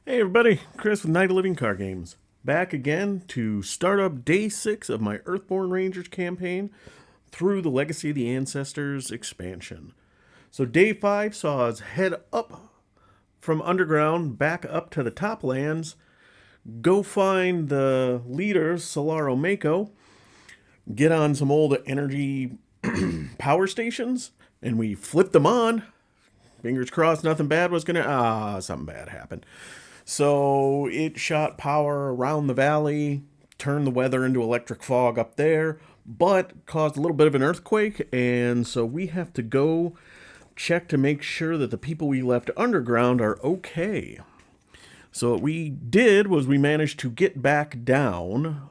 Hey everybody, Chris with Night of Living Card Games. Back again to start up day 6 of my Earthborne Rangers campaign through the Legacy of the Ancestors expansion. So day 5 saw us head up from underground back up to the top lands, go find the leader, Solaro Mako, get on some old energy power stations, and we flipped them on. Fingers crossed nothing bad was gonna... something bad happened. So it shot power around the valley, turned the weather into electric fog up there, but caused a little bit of an earthquake. And so we have to go check to make sure that the people we left underground are okay. So what we did was we managed to get back down,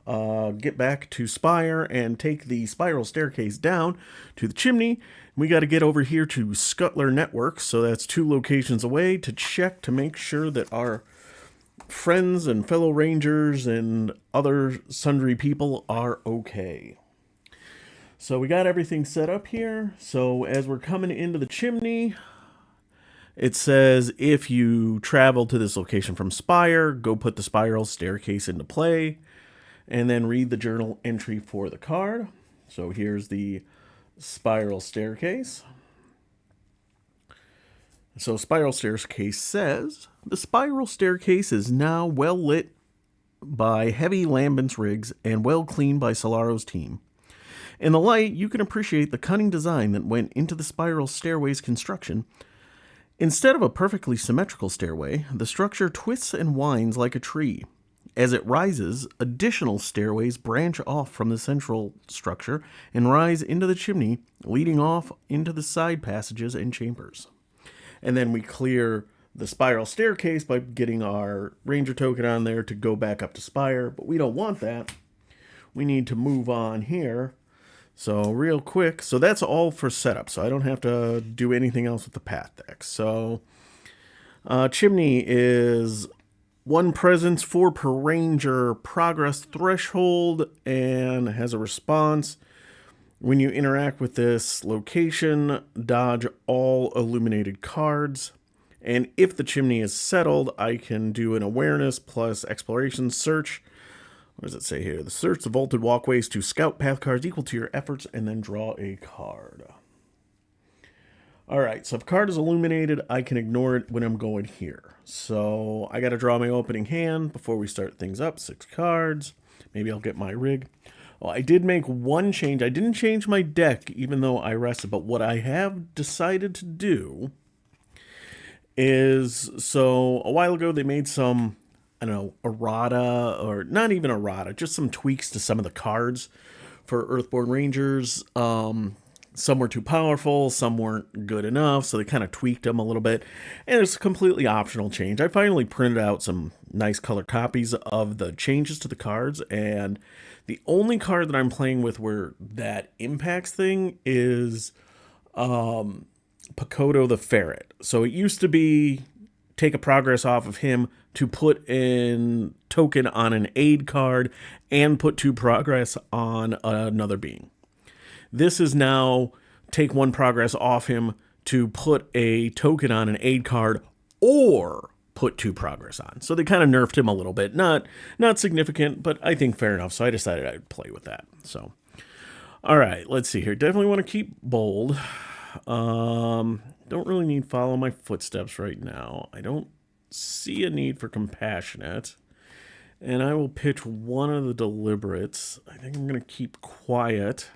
get back to Spire and take the spiral staircase down to the chimney. We got to get over here to Scuttler Networks, so that's 2 locations away, to check to make sure that our friends and fellow rangers and other sundry people are okay. So we got everything set up here. So as we're coming into the chimney, it says if you travel to this location from Spire, go put the spiral staircase into play, and then read the journal entry for the card. So here's the spiral staircase. So spiral staircase says, the spiral staircase is now well lit by heavy lambents rigs and well cleaned by Solaro's team. In the light, you can appreciate the cunning design that went into the spiral stairway's construction. Instead of a perfectly symmetrical stairway, the structure twists and winds like a tree. As it rises, additional stairways branch off from the central structure and rise into the chimney, leading off into the side passages and chambers. And then we clear the spiral staircase by getting our ranger token on there to go back up to Spire, but we don't want that. We need to move on here. So real quick, so that's all for setup, so I don't have to do anything else with the path deck. So chimney is 1 presence, 4 per ranger, progress threshold, and has a response. When you interact with this location, dodge all illuminated cards. And if the chimney is settled, I can do an awareness plus exploration search. What does it say here? Search the vaulted walkways to scout path cards equal to your efforts and then draw a card. Alright, so if a card is illuminated, I can ignore it when I'm going here. So I got to draw my opening hand before we start things up. 6 cards. Maybe I'll get my rig. Well, I did make one change. I didn't change my deck, even though I rested. But what I have decided to do is, so a while ago they made some, I don't know, errata, or not even errata, just some tweaks to some of the cards for Earthborne Rangers. Some were too powerful, some weren't good enough, so they kind of tweaked them a little bit. And it's a completely optional change. I finally printed out some nice color copies of the changes to the cards, and the only card that I'm playing with where that impacts thing is Pakoto the Ferret. So it used to be take a progress off of him to put in token on an aid card and put 2 progress on another being. This is now take 1 progress off him to put a token on an aid card or put 2 progress on. So they kind of nerfed him a little bit. Not significant, but I think fair enough. So I decided I'd play with that. So, all right, let's see here. Definitely want to keep bold. Don't really need follow my footsteps right now. I don't see a need for compassionate. And I will pitch one of the deliberates. I think I'm going to keep quiet.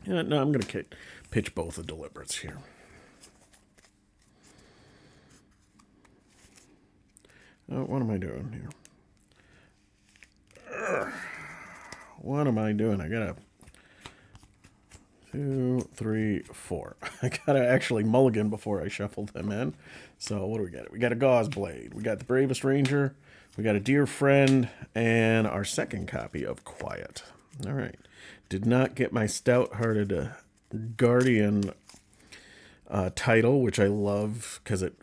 No, I'm going to pitch both the deliberates here. What am I doing here? What am I doing? I gotta 2, 3, 4. I gotta actually mulligan before I shuffle them in. So what do we got? We got a Gauze Blade. We got the Bravest Ranger. We got a Dear Friend, and our second copy of Quiet. All right. Did not get my Stout-Hearted Guardian title, which I love because it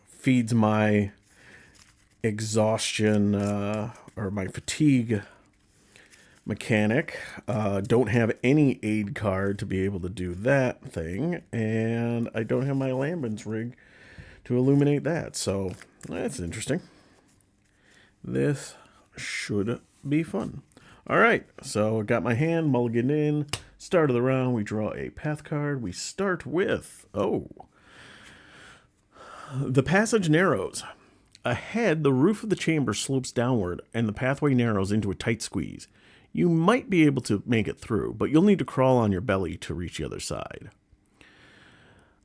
feeds my exhaustion or my fatigue mechanic. Don't have any aid card to be able to do that thing, and I don't have my Lambent's rig to illuminate that. So that's interesting. This should be fun. All right, so I got my hand mulliganed in. Start of the round, we draw a path card. We start with, the passage narrows. Ahead, the roof of the chamber slopes downward, and the pathway narrows into a tight squeeze. You might be able to make it through, but you'll need to crawl on your belly to reach the other side.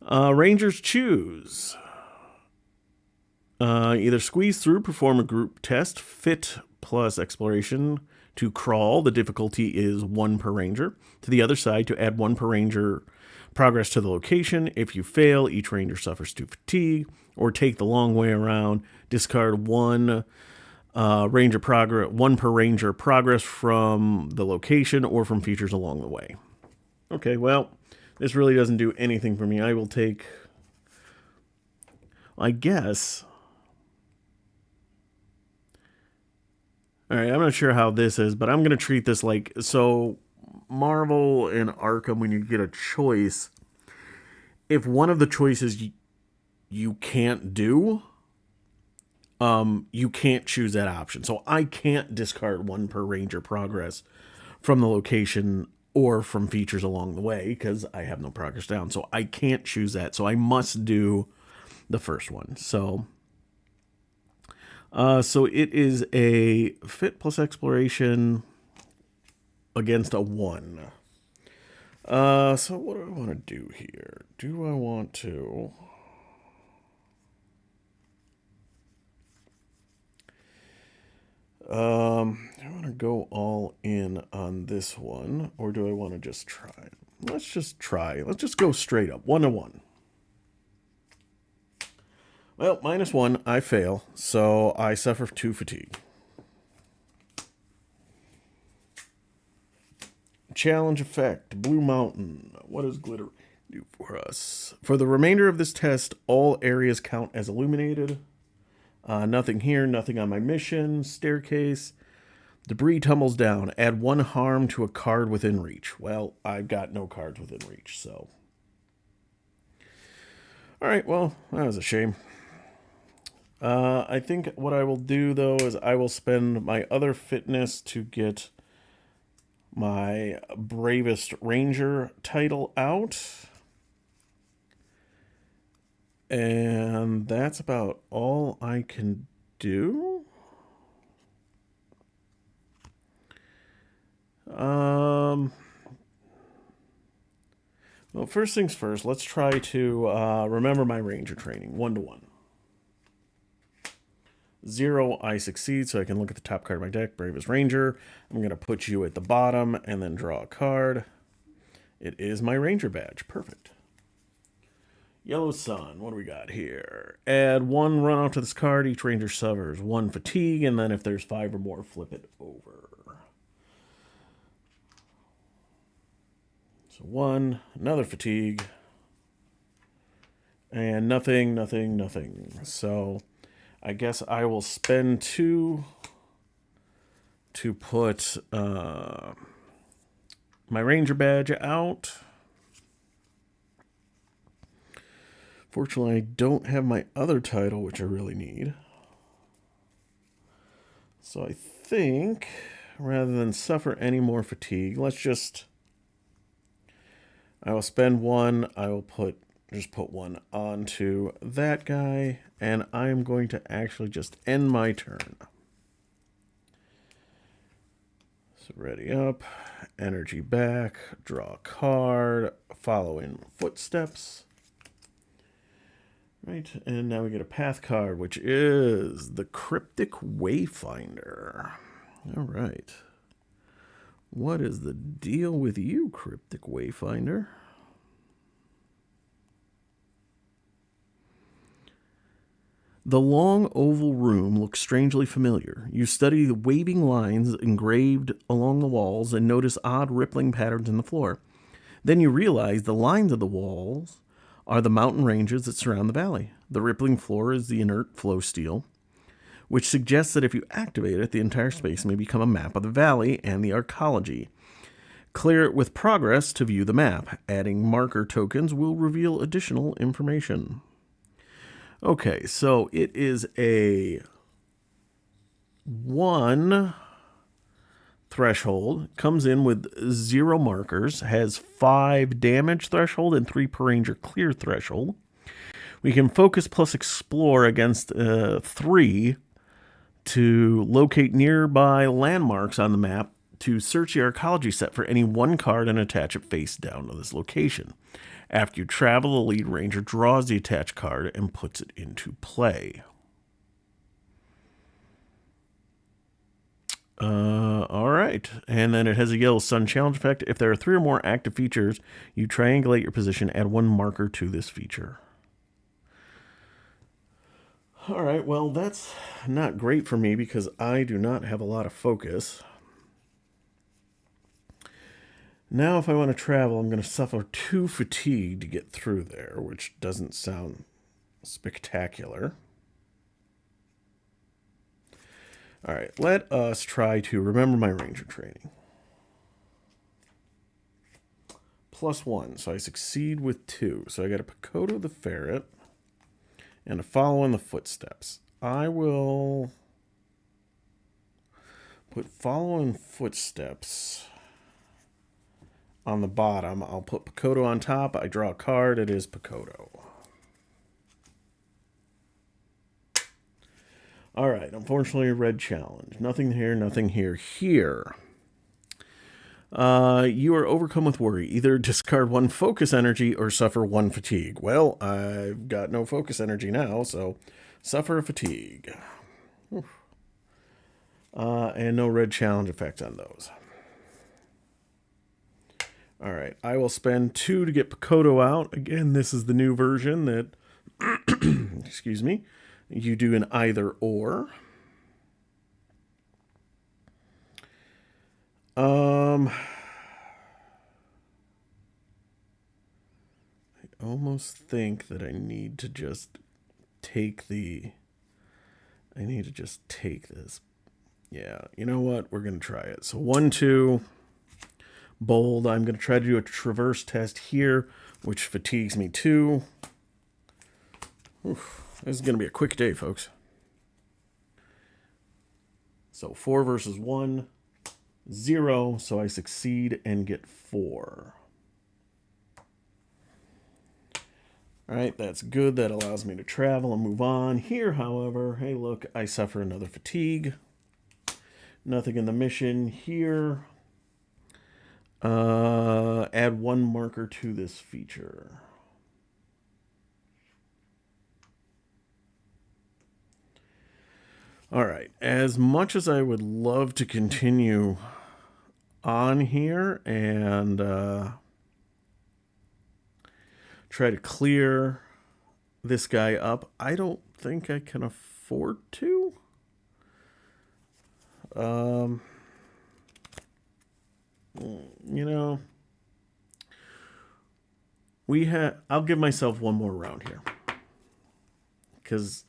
Rangers choose. Either squeeze through, perform a group test, fit plus exploration. To crawl, the difficulty is 1 per ranger. To the other side, to add 1 per ranger progress to the location. If you fail, each ranger suffers 2 fatigue. Or take the long way around, discard 1 ranger progress, 1 per ranger progress from the location or from features along the way. Okay, well, this really doesn't do anything for me. I will take, I guess. All right, I'm not sure how this is, but I'm going to treat this like, so Marvel and Arkham, when you get a choice, if one of the choices you can't do, you can't choose that option. So I can't discard 1 per ranger progress from the location or from features along the way because I have no progress down. So I can't choose that. So I must do the first one. So it is a fit plus exploration against a 1. So what do I want to do here? Do I want to... do I want to go all in on this one, or do I want to just try? Let's just try. Let's just go straight up. 1 to 1. Well, -1, I fail, so I suffer 2 fatigue. Challenge effect, Blue Mountain. What does glitter do for us? For the remainder of this test, all areas count as illuminated. Nothing here, nothing on my mission. Staircase. Debris tumbles down. Add 1 harm to a card within reach. Well, I've got no cards within reach, so. All right, well, that was a shame. I think what I will do, though, is I will spend my other fitness to get my Bravest Ranger title out. And that's about all I can do. Well, first things first, let's try to remember my Ranger training. 1 to 1. 0, I succeed, so I can look at the top card of my deck, Bravest Ranger. I'm going to put you at the bottom and then draw a card. It is my Ranger badge. Perfect. Yellow Sun, what do we got here? Add 1 run off to this card. Each Ranger suffers 1 fatigue, and then if there's 5 or more, flip it over. So 1, another fatigue, and nothing, nothing, nothing. So I guess I will spend 2 to put my Ranger badge out. Fortunately, I don't have my other title, which I really need. So I think, rather than suffer any more fatigue, let's just... I will spend 1. I will just put 1 onto that guy, and I am going to actually just end my turn. So ready up, energy back, draw a card, follow in footsteps. Right, and now we get a path card, which is the Cryptic Wayfinder. All right. What is the deal with you, Cryptic Wayfinder? The long oval room looks strangely familiar. You study the waving lines engraved along the walls and notice odd rippling patterns in the floor. Then you realize the lines of the walls are the mountain ranges that surround the valley. The rippling floor is the inert flow steel, which suggests that if you activate it, the entire space may become a map of the valley and the Arcology. Clear it with progress to view the map. Adding marker tokens will reveal additional information. Okay, so it is a 1 threshold, comes in with 0 markers, has 5 damage threshold and 3 per ranger clear threshold. We can focus plus explore against 3 to locate nearby landmarks on the map to search the Arcology set for any 1 card and attach it face down to this location. After you travel, the lead ranger draws the attached card and puts it into play. All right. And then it has a yellow sun challenge effect. If there are 3 or more active features, you triangulate your position, add 1 marker to this feature. All right, well, that's not great for me because I do not have a lot of focus. Now, if I want to travel, I'm going to suffer 2 fatigue to get through there, which doesn't sound spectacular. All right, let us try to remember my ranger training. +1, so I succeed with 2. So I got a Pakoto the Ferret and a Follow in the Footsteps. I will put Follow in Footsteps on the bottom. I'll put Pakoto on top. I draw a card. It is Pakoto. All right, unfortunately, a red challenge. Nothing here, nothing here. Here. You are overcome with worry. Either discard 1 focus energy or suffer 1 fatigue. Well, I've got no focus energy now, so suffer a fatigue. And no red challenge effect on those. All right, I will spend 2 to get Pakoto out. Again, this is the new version that, excuse me, you do an either or. I almost think that I need to just take the... I need to just take this. Yeah, you know what? We're going to try it. So 1, 2... bold. I'm going to try to do a traverse test here, which fatigues me too. Oof, this is going to be a quick day, folks. So 4 versus 1, 0. So I succeed and get 4. All right, that's good. That allows me to travel and move on. Here, however, hey, look, I suffer another fatigue. Nothing in the mission here. Add 1 marker to this feature. All right. As much as I would love to continue on here and try to clear this guy up, I don't think I can afford to. You know, I'll give myself 1 more round here because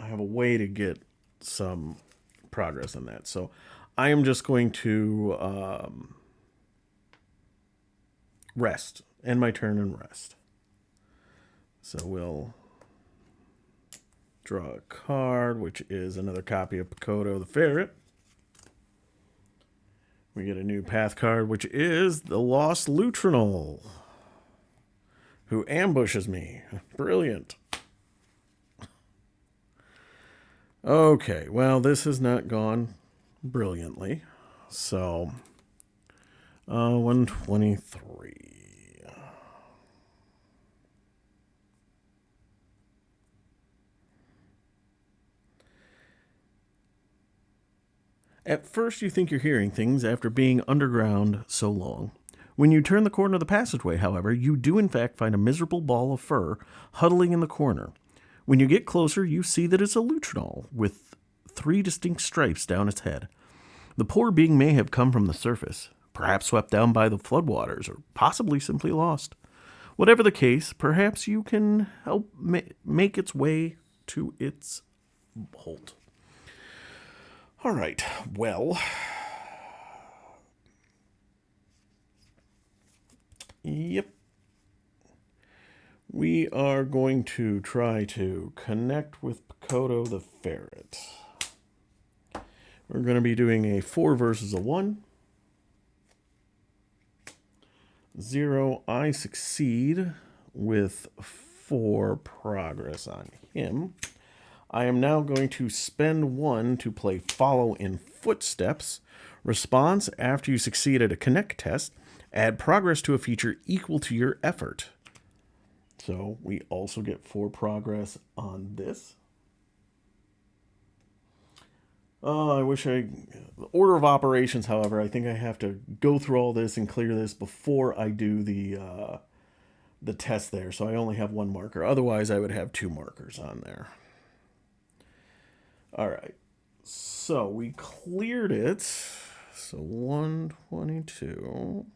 I have a way to get some progress on that. So I am just going to rest, end my turn and rest. So we'll draw a card, which is another copy of Pakoto the Ferret. We get a new path card, which is the Lost Lutrinol, who ambushes me. Brilliant. Okay, well, this has not gone brilliantly. So, 123. At first, you think you're hearing things after being underground so long. When you turn the corner of the passageway, however, you do in fact find a miserable ball of fur huddling in the corner. When you get closer, you see that it's a lutrinol with 3 distinct stripes down its head. The poor being may have come from the surface, perhaps swept down by the floodwaters, or possibly simply lost. Whatever the case, perhaps you can help make its way to its holt. All right, well, yep. we are going to try to connect with Picoto the ferret. We're going to be doing a 4 versus a 1. 0, I succeed with 4 progress on him. I am now going to spend 1 to play Follow in Footsteps. Response: after you succeed at a connect test, add progress to a feature equal to your effort. So we also get 4 progress on this. I wish the order of operations, however, I think I have to go through all this and clear this before I do the test there. So I only have 1 marker. Otherwise, I would have 2 markers on there. All right. So we cleared it. So 122.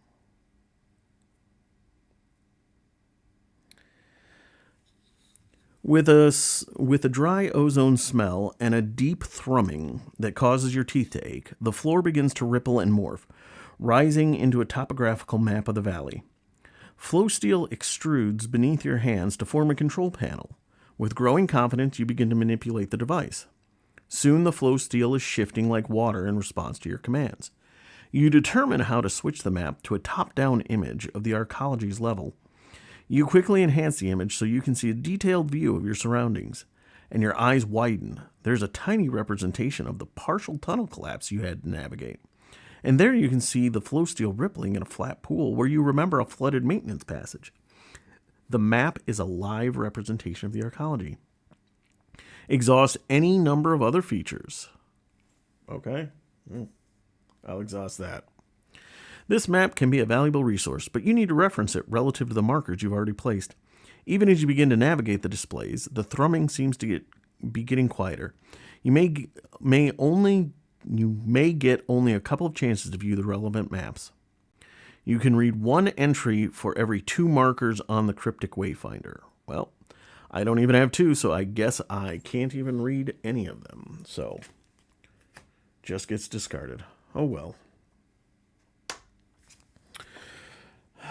With a dry ozone smell and a deep thrumming that causes your teeth to ache, the floor begins to ripple and morph, rising into a topographical map of the valley. Flow steel extrudes beneath your hands to form a control panel. With growing confidence, you begin to manipulate the device. Soon the flow steel is shifting like water in response to your commands. You determine how to switch the map to a top-down image of the Arcology's level. You quickly enhance the image so you can see a detailed view of your surroundings, and your eyes widen. There's a tiny representation of the partial tunnel collapse you had to navigate. And there you can see the flow steel rippling in a flat pool where you remember a flooded maintenance passage. The map is a live representation of the Arcology. Exhaust any number of other features. Okay, I'll exhaust that. This map can be a valuable resource, but you need to reference it relative to the markers you've already placed. Even as you begin to navigate the displays, the thrumming seems to be getting quieter. You may get only a couple of chances to view the relevant maps. You can read 1 entry for every 2 markers on the cryptic wayfinder. Well, I don't even have 2, so I guess I can't even read any of them. So, just gets discarded. Oh well.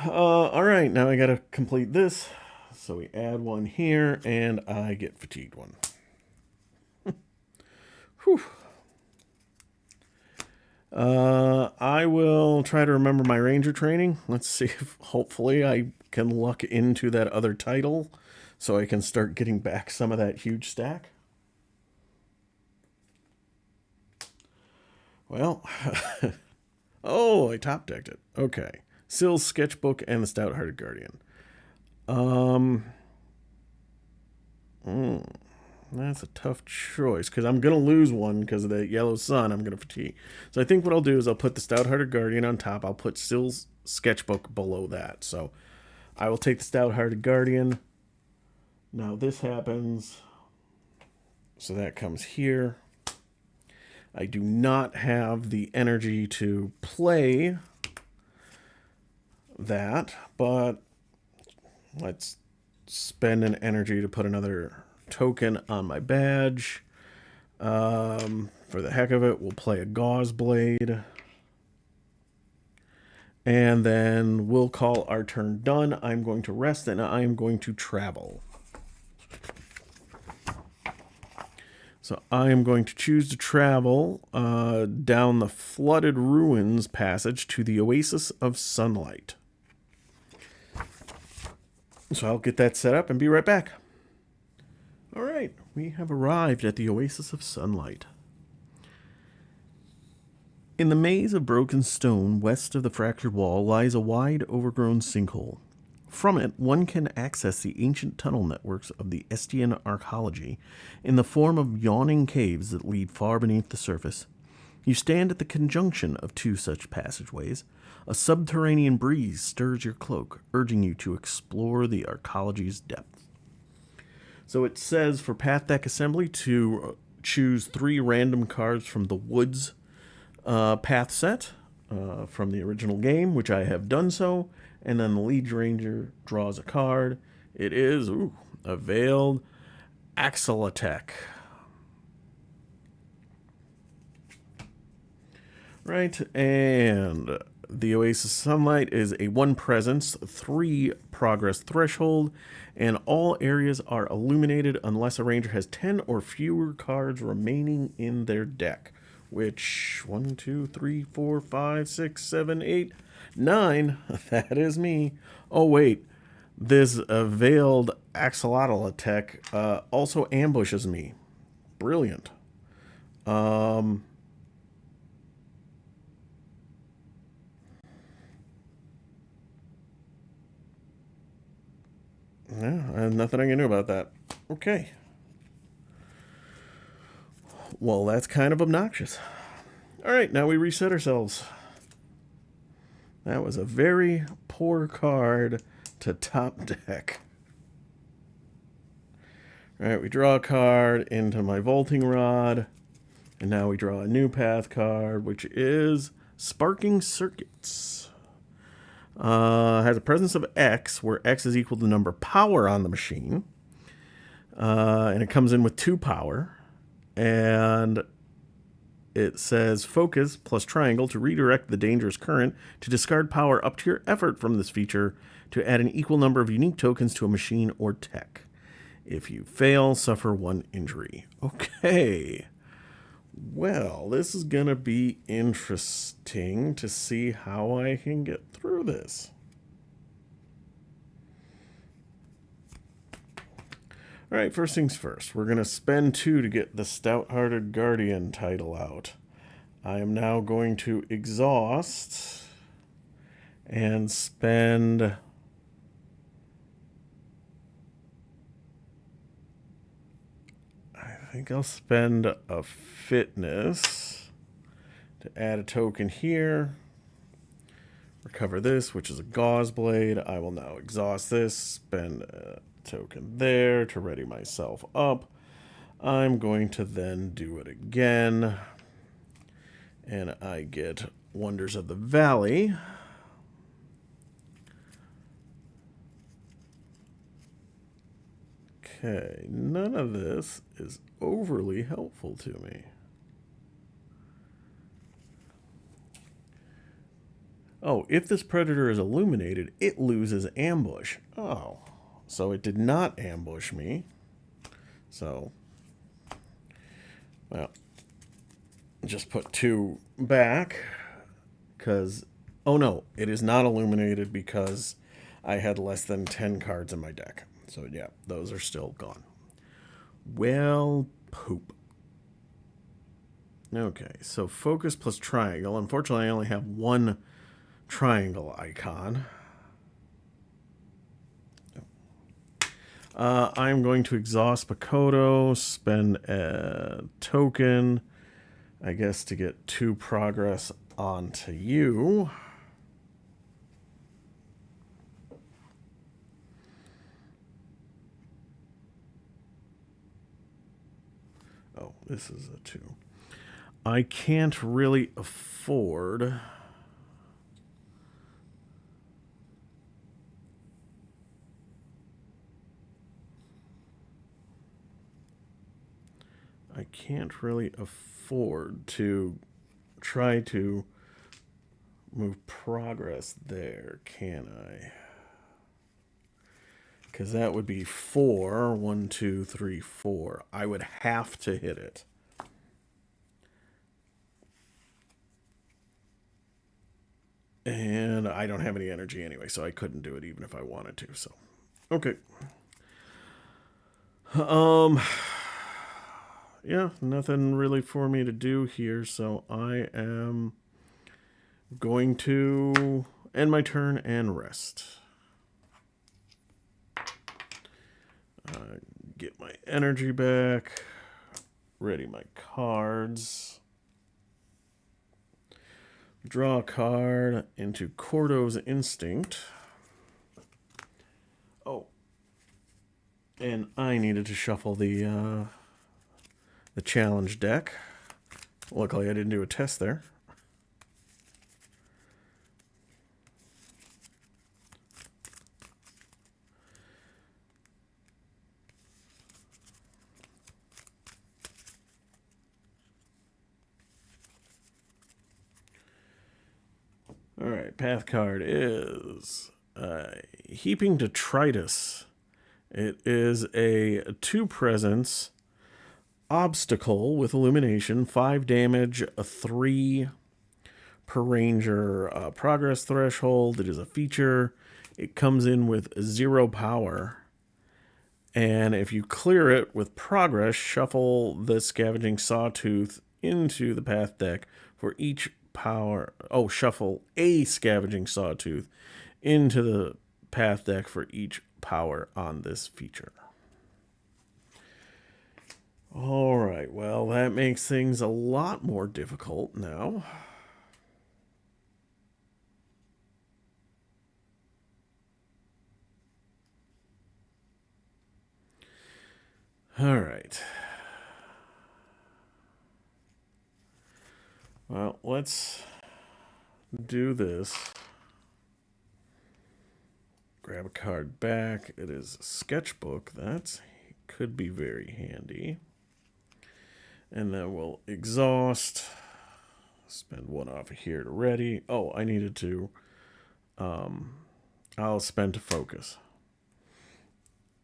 All right, now I got to complete this. So we add 1 here, and I get fatigued 1. Whew. I will try to remember my ranger training. Let's see if hopefully I can luck into that other title so I can start getting back some of that huge stack. Well, oh, I top decked it. Okay. Sill's Sketchbook and the Stout-Hearted Guardian. That's a tough choice because I'm going to lose 1 because of the yellow sun. I'm going to fatigue. So I think what I'll do is I'll put the Stout-Hearted Guardian on top. I'll put Sill's Sketchbook below that. So I will take the Stout-Hearted Guardian. Now this happens. So that comes here. I do not have the energy to play that, but let's spend an energy to put another token on my badge. For the heck of it, we'll play a Gauze Blade. And then we'll call our turn done. I'm going to rest and I'm going to travel. So I am going to choose to travel down the Flooded Ruins passage to the Oasis of Sunlight. So I'll get that set up and be right back. All right, we have arrived at the Oasis of Sunlight. In the maze of broken stone west of the fractured wall lies a wide, overgrown sinkhole. From it, one can access the ancient tunnel networks of the Estian Arcology in the form of yawning caves that lead far beneath the surface. You stand at the conjunction of 2 such passageways. A subterranean breeze stirs your cloak, urging you to explore the Arcology's depths. So it says for Path Deck Assembly to choose 3 random cards from the Woods path set from the original game, which I have done so. And then the Liege Ranger draws a card. It is a Veiled Axolotl. Right, and The Oasis Sunlight is a 1 presence, 3 progress threshold, and all areas are illuminated unless a ranger has 10 or fewer cards remaining in their deck. Which, 1, 2, 3, 4, 5, 6, 7, 8, 9. That is me. Oh, wait. This Veiled Axolotl attack also ambushes me. Brilliant. Yeah, nothing I can do about that. Okay. Well, that's kind of obnoxious. All right, now we reset ourselves. That was a very poor card to top deck. All right, we draw a card into my Vaulting Rod. And now we draw a new path card, which is Sparking Circuits. Has a presence of X, where X is equal to the number of power on the machine. And it comes in with 2 power. And it says focus plus triangle to redirect the dangerous current to discard power up to your effort from this feature to add an equal number of unique tokens to a machine or tech. If you fail, suffer 1 injury. Okay. Well, this is going to be interesting to see how I can get through this. All right, first things first. We're going to spend 2 to get the Stout-Hearted Guardian title out. I am now going to exhaust and spend... I think I'll spend a fitness to add a token here. Recover this, which is a gauze blade. I will now exhaust this, spend a token there to ready myself up. I'm going to then do it again. And I get Wonders of the Valley. Okay, none of this is overly helpful to me. Oh, if this predator is illuminated, it loses ambush. Oh, so it did not ambush me. So, well, just put 2 back. Because, oh no, it is not illuminated because I had less than 10 cards in my deck. So yeah, those are still gone. Well, poop. Okay, so focus plus triangle. Unfortunately, I only have 1 triangle icon. I'm going to exhaust Bakoto, spend a token, I guess, to get 2 progress onto you. Oh, this is a 2. I can't really afford... I can't really afford to try to move progress there, can I? Because that would be 4. 1, 2, 3, 4. I would have to hit it. And I don't have any energy anyway, so I couldn't do it even if I wanted to. So, okay. Yeah, nothing really for me to do here, so I am going to end my turn and rest. Get my energy back, ready my cards, draw a card into Cordo's Instinct. Oh, and I needed to shuffle the challenge deck. Luckily, I didn't do a test there. All right, path card is Heaping Detritus. It is a 2 presence obstacle with illumination, 5 damage, a 3 per ranger progress threshold. It is a feature. It comes in with 0 power. And if you clear it with progress, shuffle the Scavenging Sawtooth into the path deck for each power. Oh, shuffle a Scavenging Sawtooth into the path deck for each power on this feature. All right, well, that makes things a lot more difficult now. All right. Well, let's do this. Grab a card back. It is a sketchbook. That could be very handy. And then we'll exhaust. Spend 1 off of here to ready. Oh, I needed to. I'll spend to focus.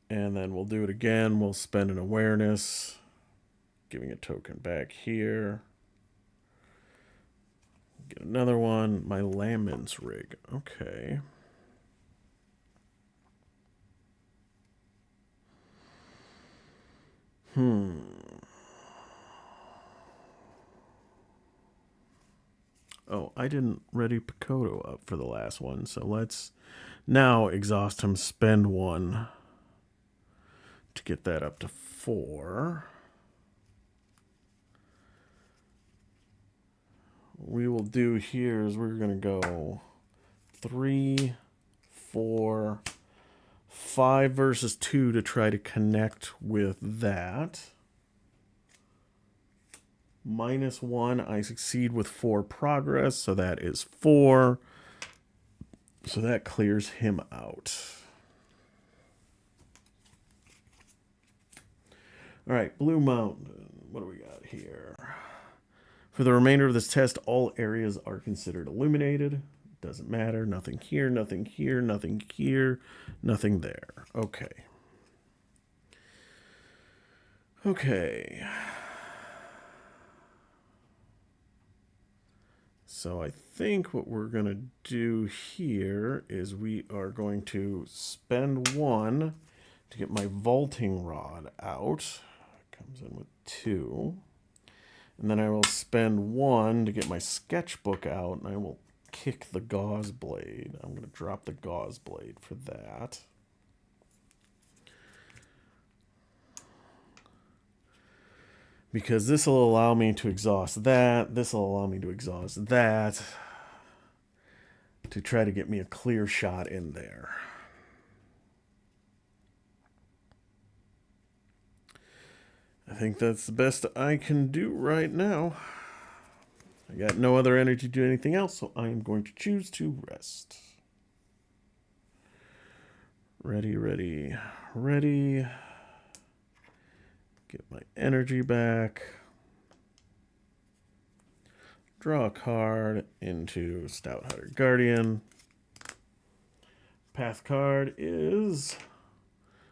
And then we'll do it again. We'll spend an awareness. Giving a token back here. Get another one. My Lambent's rig. Okay. Oh, I didn't ready Picoto up for the last one, so let's now exhaust him, spend 1 to get that up to 4. We will do here is we're going to go 3, 4, 5 versus 2 to try to connect with that. -1, I succeed with 4 progress, so that is 4. So that clears him out. All right, Blue Mountain. What do we got here? For the remainder of this test, all areas are considered illuminated. Doesn't matter. Nothing here, nothing here, nothing here, nothing there. Okay. Okay. So I think what we're going to do here is we are going to spend 1 to get my vaulting rod out. It comes in with 2. And then I will spend 1 to get my sketchbook out, and I will kick the gauze blade. I'm going to drop the gauze blade for that. Because this will allow me to exhaust that. This will allow me to exhaust that. To try to get me a clear shot in there. I think that's the best I can do right now. I got no other energy to do anything else, so I am going to choose to rest. Ready, ready, ready. Get my energy back. Draw a card into Stout-Hearted Guardian. Path card is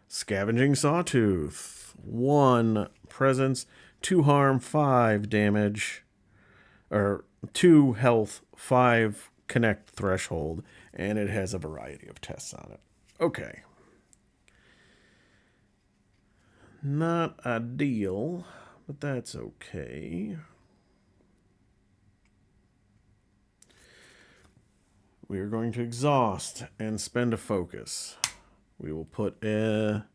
Scavenging Sawtooth. 1 presence, 2 harm, 5 damage, or 2 health, 5 connect threshold, and it has a variety of tests on it. Okay. Not ideal, but that's okay. We are going to exhaust and spend a focus. We will put a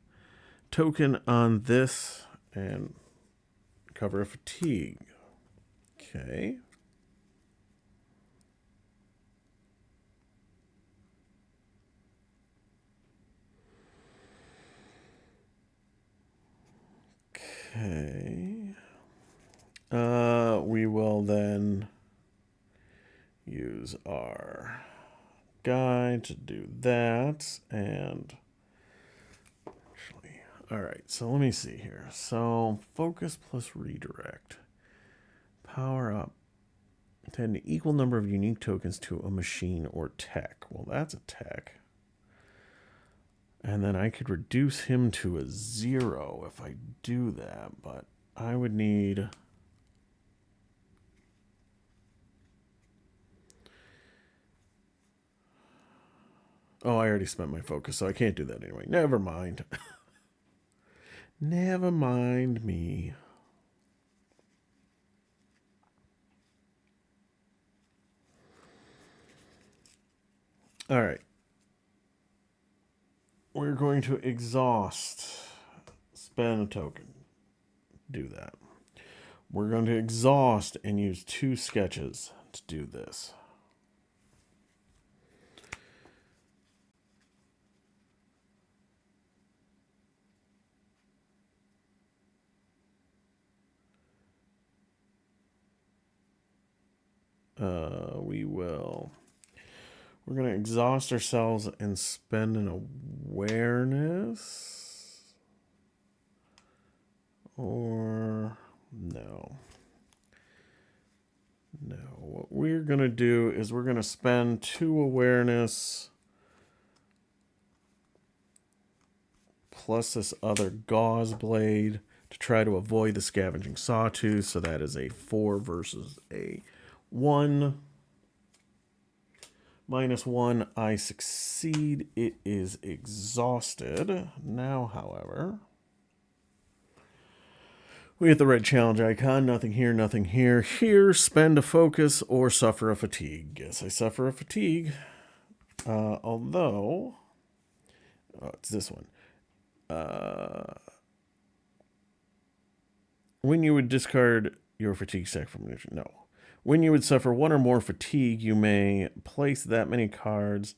token on this and cover a fatigue. Okay. Okay. We will then use our guy to do that, and actually, all right, so let me see here. So focus plus redirect. Power up. To add an equal number of unique tokens to a machine or tech. Well, that's a tech. And then I could reduce him to a 0 if I do that, but I would need... Oh, I already spent my focus, so I can't do that anyway. Never mind. Never mind me. All right. We're going to exhaust. Spend a token. Do that. We're going to exhaust and use 2 sketches to do this. We're going to exhaust ourselves and spend an awareness. Or no. No. What we're going to do is we're going to spend 2 awareness plus this other gauze blade to try to avoid the scavenging sawtooth. So that is a 4 versus a 1. -1, I succeed. It is exhausted. Now, however, we hit the red challenge icon. Nothing here, nothing here. Here, spend a focus or suffer a fatigue. Guess I suffer a fatigue. Although, oh, it's this one. When you would discard your fatigue stack from no. When you would suffer 1 or more fatigue, you may place that many cards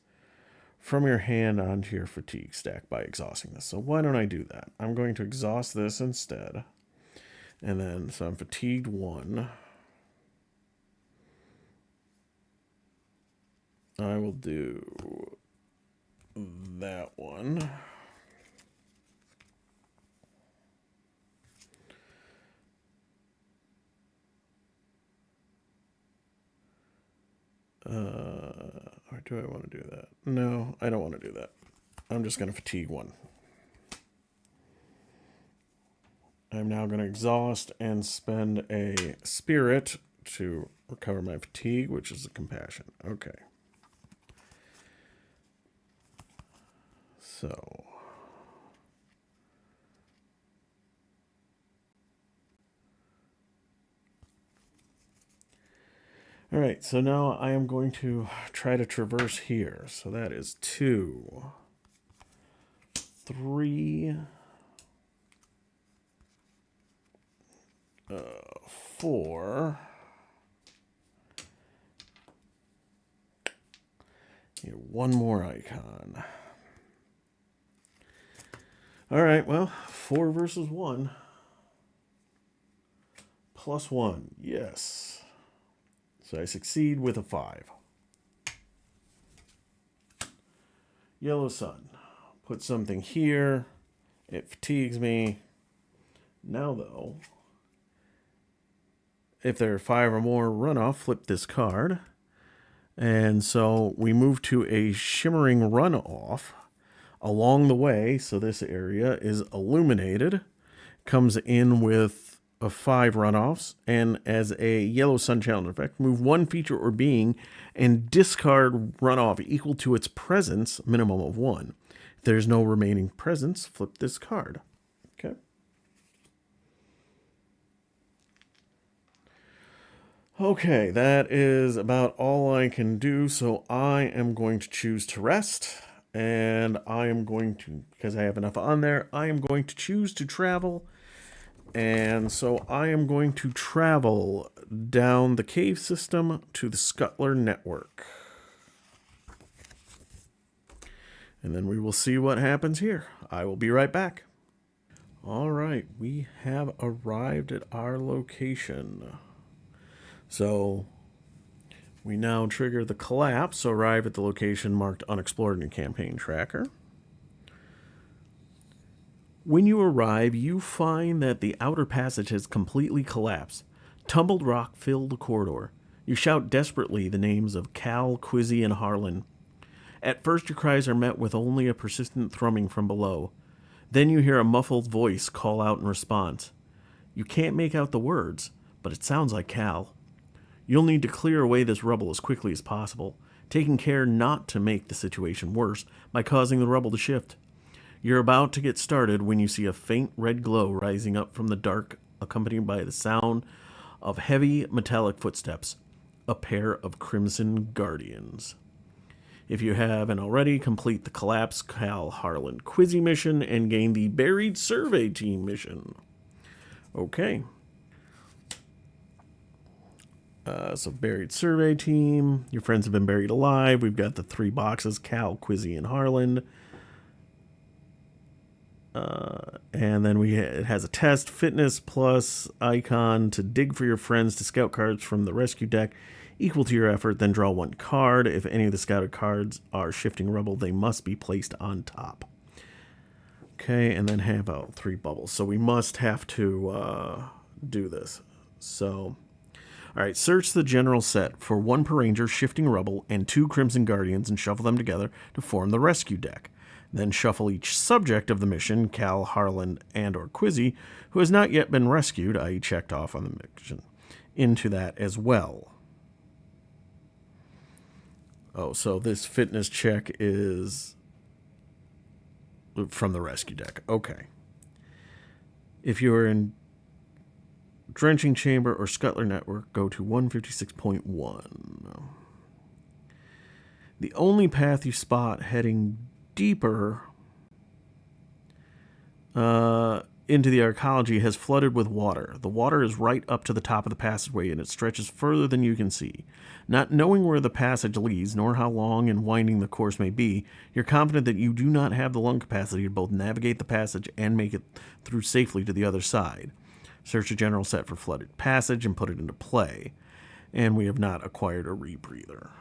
from your hand onto your fatigue stack by exhausting this. So why don't I do that? I'm going to exhaust this instead. And then, so I'm fatigued 1. I will do that one. Or do I want to do that? No, I don't want to do that. I'm just going to fatigue 1. I'm now going to exhaust and spend a spirit to recover my fatigue, which is a compassion. Okay. So... all right, so now I am going to try to traverse here. So that is 2, 3, 4. Here, 1 more icon. All right, well, 4 versus 1. +1, yes. So I succeed with a 5. Yellow sun. Put something here. It fatigues me. Now, though, if there are 5 or more runoff, flip this card. And so we move to a shimmering runoff along the way. So this area is illuminated. Comes in with a 5 runoffs, and as a yellow sun challenge effect, move 1 feature or being and discard runoff equal to its presence, minimum of 1. If there's no remaining presence, flip this card. Okay. Okay, that is about all I can do, so I am going to choose to rest, and I am going to, because I have enough on there, I am going to choose to travel. And so I am going to travel down the cave system to the Scuttler network. And then we will see what happens here. I will be right back. All right, we have arrived at our location. So we now trigger the collapse, arrive at the location marked unexplored in your campaign tracker. When you arrive, you find that the outer passage has completely collapsed. Tumbled rock filled the corridor. You shout desperately the names of Cal, Quizzy, and Harlan. At first, your cries are met with only a persistent thrumming from below. Then you hear a muffled voice call out in response. You can't make out the words, but it sounds like Cal. You'll need to clear away this rubble as quickly as possible, taking care not to make the situation worse by causing the rubble to shift. You're about to get started when you see a faint red glow rising up from the dark, accompanied by the sound of heavy metallic footsteps. A pair of Crimson Guardians. If you haven't already, complete the Collapse Cal Harlan Quizzy mission and gain the Buried Survey Team mission. Okay. So Buried Survey Team. Your friends have been buried alive. We've got the 3 boxes, Cal, Quizzy, and Harlan. And then it has a test, fitness plus icon to dig for your friends to scout cards from the rescue deck equal to your effort, then draw 1 card. If any of the scouted cards are shifting rubble, they must be placed on top. Okay, and then have 3 bubbles. So we must have to do this. So, all right, search the general set for 1 per ranger, shifting rubble, and 2 Crimson Guardians, and shuffle them together to form the rescue deck. Then shuffle each subject of the mission, Cal, Harlan, and or Quizzy, who has not yet been rescued, i.e. checked off on the mission, into that as well. Oh, so this fitness check is from the rescue deck. Okay. If you are in Drenching Chamber or Scuttler Network, go to 156.1. The only path you spot heading deeper into the Arcology has flooded with water. The water is right up to the top of the passageway, and it stretches further than you can see. Not knowing where the passage leads, nor how long and winding the course may be, you're confident that you do not have the lung capacity to both navigate the passage and make it through safely to the other side. Search a general set for flooded passage and put it into play. And we have not acquired a rebreather.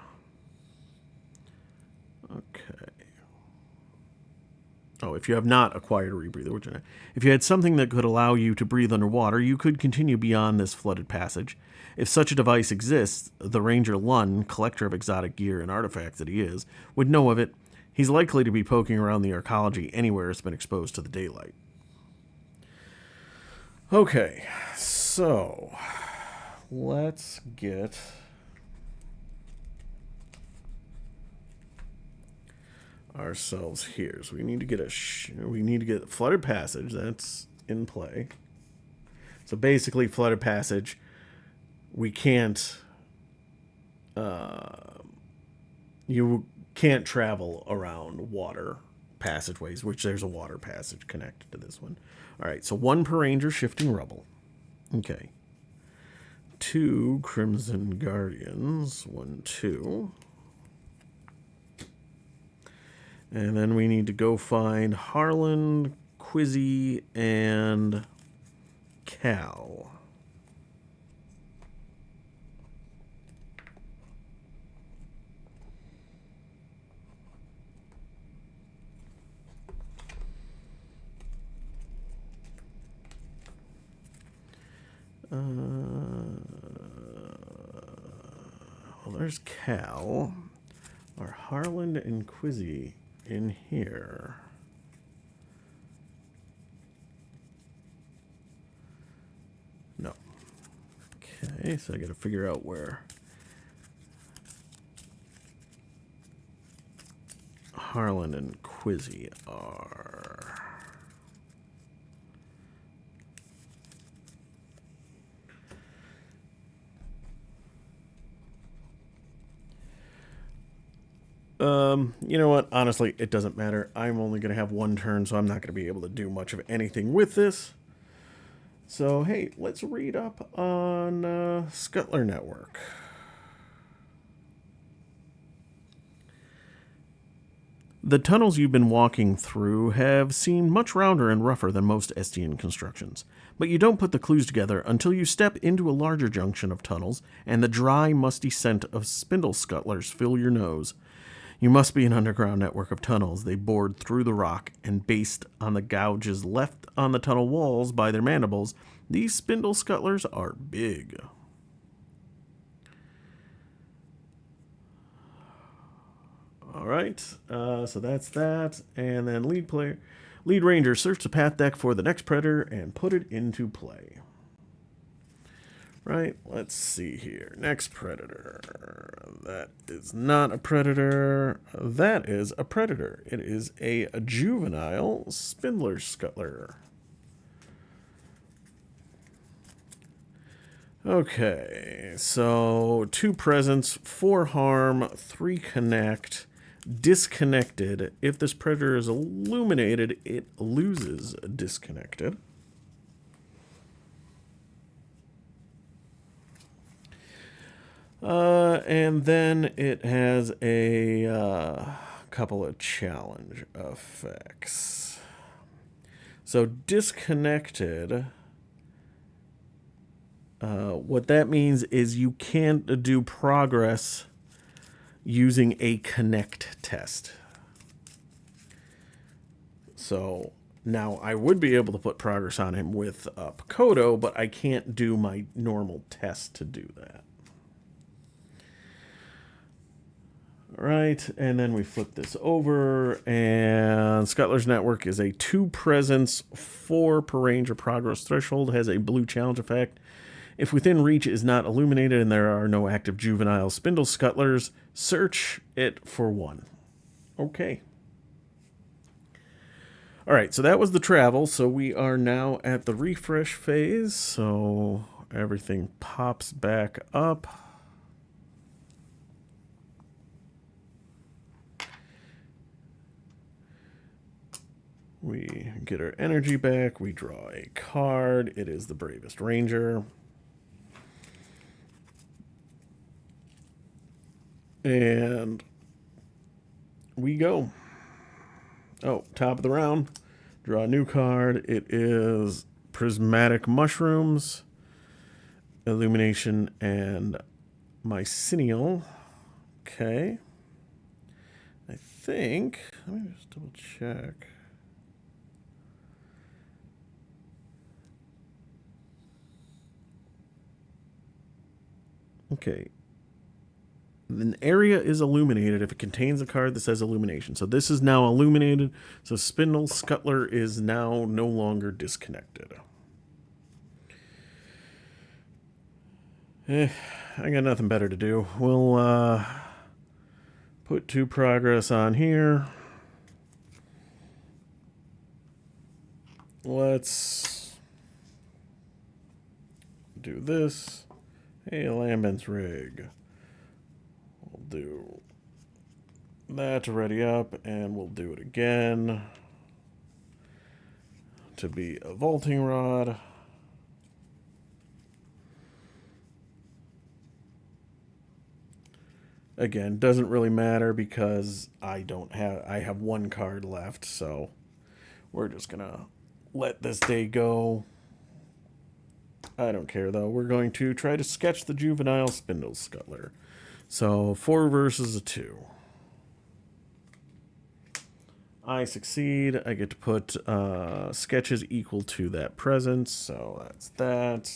Okay. Oh, if you have not acquired a rebreather, if you had something that could allow you to breathe underwater, you could continue beyond this flooded passage. If such a device exists, the Ranger Lun, collector of exotic gear and artifacts that he is, would know of it. He's likely to be poking around the Arcology anywhere it's been exposed to the daylight. Okay, so let's get ourselves here. So we need to get a flooded passage. That's in play. So basically, flooded passage. We can't. You can't travel around water passageways, which there's a water passage connected to this one. All right. So 1 per ranger, shifting rubble. Okay. 2 Crimson Guardians. 1, 2. And then we need to go find Harlan, Quizzy, and Cal. Well, there's Cal. Are Harlan and Quizzy in here? No. Okay, so I got to figure out where Harlan and Quizzy are. You know what? Honestly, it doesn't matter. I'm only going to have 1 turn, so I'm not going to be able to do much of anything with this. So, hey, let's read up on Scuttler Network. The tunnels you've been walking through have seemed much rounder and rougher than most Estian constructions, but you don't put the clues together until you step into a larger junction of tunnels and the dry, musty scent of spindle scuttlers fill your nose. You must be an underground network of tunnels. They bored through the rock, and based on the gouges left on the tunnel walls by their mandibles, these spindle scuttlers are big. All right, so that's that. And then lead ranger, search the path deck for the next predator and put it into play. Right, let's see here. Next predator. That is not a predator. That is a predator. It is a juvenile spindler scuttler. Okay, so 2 presence, 4 harm, 3 connect, disconnected. If this predator is illuminated, it loses disconnected. And then it has a couple of challenge effects. So disconnected, what that means is you can't do progress using a connect test. So now I would be able to put progress on him with Pakodo, but I can't do my normal test to do that. All right, and then we flip this over, and Scuttler's Network is a 2 presence, 4 per range or progress threshold, has a blue challenge effect. If within reach is not illuminated and there are no active juvenile spindle scuttlers, search it for 1. Okay. All right, so that was the travel. So we are now at the refresh phase. So everything pops back up. We get our energy back. We draw a card. It is the Bravest Ranger. And we go. Oh, top of the round. Draw a new card. It is Prismatic Mushrooms, Illumination, and Mycenial. Okay. I think, let me just double check. Okay. An area is illuminated if it contains a card that says illumination. So this is now illuminated. So Spindle Scuttler is now no longer disconnected. I got nothing better to do. We'll put 2 progress on here. Let's do this. Hey, Lambent's Rig. We'll do that to ready up, and we'll do it again to be a vaulting rod. Again, doesn't really matter because I have 1 card left, so we're just gonna let this day go. I don't care though. We're going to try to sketch the juvenile spindle scuttler. So 4 versus a 2. I succeed. I get to put sketches equal to that presence, so that's that.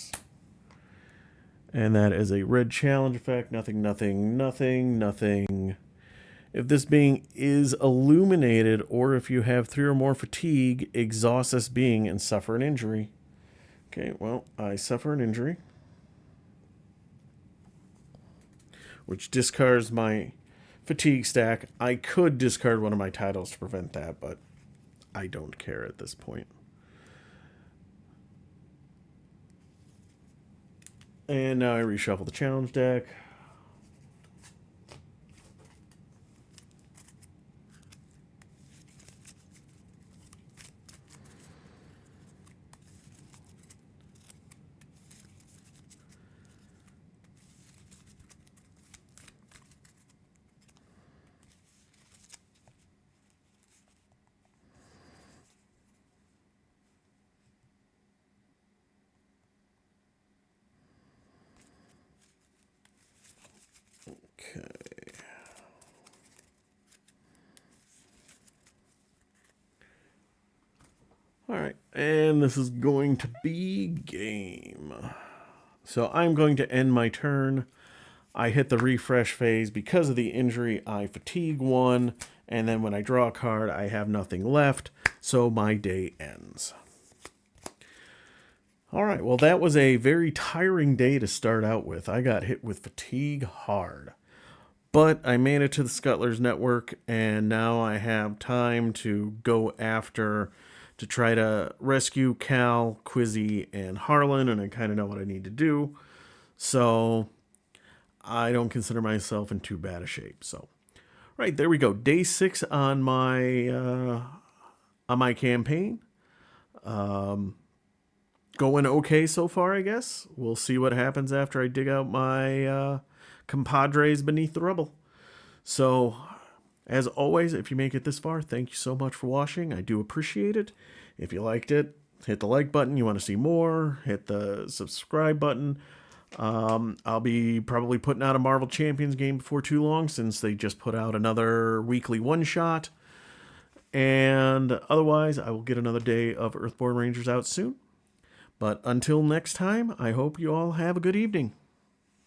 And that is a red challenge effect. Nothing, nothing, nothing, nothing. If this being is illuminated, or if you have 3 or more fatigue, exhaust this being and suffer an injury. Okay, well, I suffer an injury, which discards my fatigue stack. I could discard one of my titles to prevent that, but I don't care at this point. And now I reshuffle the challenge deck. Okay. All right, and this is going to be game. So I'm going to end my turn. I hit the refresh phase because of the injury. I fatigue 1, and then when I draw a card, I have nothing left, so my day ends. All right, well, that was a very tiring day to start out with. I got hit with fatigue hard. But I made it to the Scuttlers Network, and now I have time to go after to try to rescue Cal, Quizzy, and Harlan, and I kind of know what I need to do. So I don't consider myself in too bad a shape. So, right, there we go. Day 6 on my campaign. Going okay so far, I guess. We'll see what happens after I dig out my compadres beneath the rubble. So, as always, if you make it this far, thank you so much for watching. I do appreciate it. If you liked it, hit the like button. You want to see more, hit the subscribe button. I'll be probably putting out a Marvel Champions game before too long, since they just put out another weekly one-shot. And otherwise, I will get another day of Earthborne Rangers out soon. But until next time, I hope you all have a good evening.